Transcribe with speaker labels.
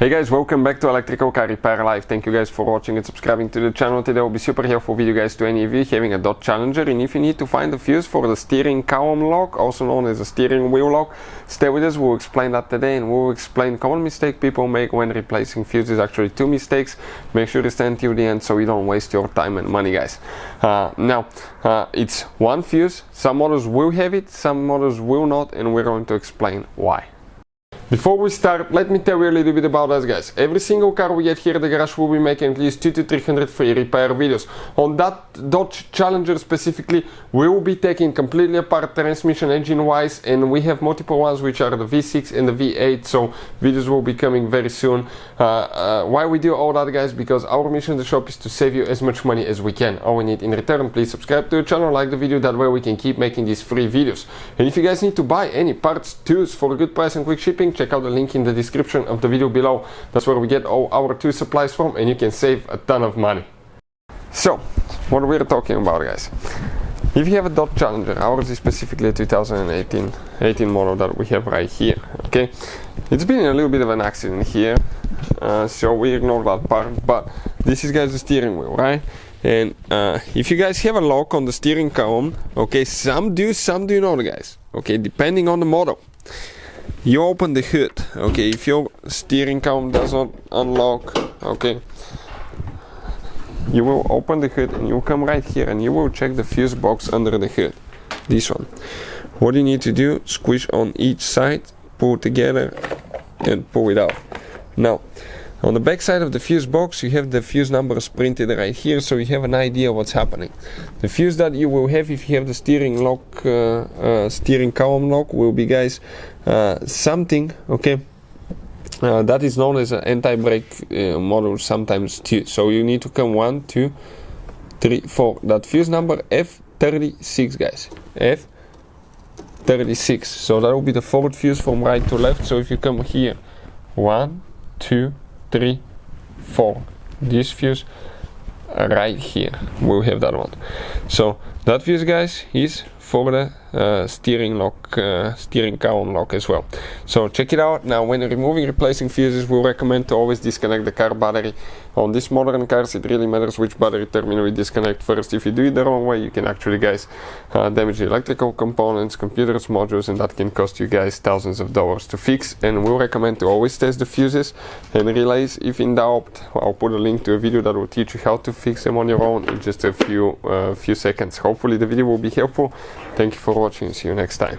Speaker 1: Hey guys, welcome back to Electrical Car Repair Live. Thank you guys for watching and subscribing to the channel. Today will be super helpful video guys to any of you having a Dodge Challenger, and if you need to find the fuse for the steering column lock, also known as a steering wheel lock, stay with us. We'll explain that today, and we'll explain common mistake people make when replacing fuses. Actually two mistakes. Make sure to stay until the end so you don't waste your time and money, guys. It's one fuse. Some models will have it, some models will not, and we're going to explain why. Before we start, let me tell you a little bit about us, guys. Every single car we get here at the garage will be making at least 200 to 300 free repair videos. On that Dodge Challenger specifically, we will be taking completely apart transmission engine wise, and we have multiple ones which are the V6 and the V8, so videos will be coming very soon. Why we do all that, guys? Because our mission in the shop is to save you as much money as we can. All we need in return, please subscribe to the channel, like the video, that way we can keep making these free videos. And if you guys need to buy any parts, tools for a good price and quick shipping, check out the link in the description of the video below. That's where we get all our tool supplies from, and you can save a ton of money. So, what we're talking about, guys. If you have a Dodge Challenger, ours is specifically a 2018 model that we have right here, okay? It's been a little bit of an accident here, so we ignore that part, but this is, guys, the steering wheel, right? And if you guys have a lock on the steering column, okay, some do, some do not, guys, okay, depending on the model. You open the hood, okay, if your steering column does not unlock, okay, you will open the hood and you'll come right here and you will check the fuse box under the hood, this one. What you need to do, squish on each side, pull together and pull it out. Now, on the back side of the fuse box, you have the fuse numbers printed right here, so you have an idea what's happening. The fuse that you will have if you have the steering lock, steering column lock, will be, guys, something, okay, that is known as an anti-brake model, sometimes two. So you need to come 1, 2, 3, 4. That fuse number F36, guys, F36. So that will be the forward fuse from right to left. So if you come here, 1, 2, 3, 4, this fuse right here, we'll have that one. So that fuse, guys, is for the steering lock, steering column lock as well. So check it out. Now, when removing, replacing fuses, we recommend to always disconnect the car battery. On these modern cars, it really matters which battery terminal you disconnect first. If you do it the wrong way, you can actually, guys, damage the electrical components, computers, modules, and that can cost you guys thousands of dollars to fix. And we'll recommend to always test the fuses and relays. If in doubt, I'll put a link to a video that will teach you how to fix them on your own in just a few seconds. Hopefully the video will be helpful. Thank you for watching. See you next time.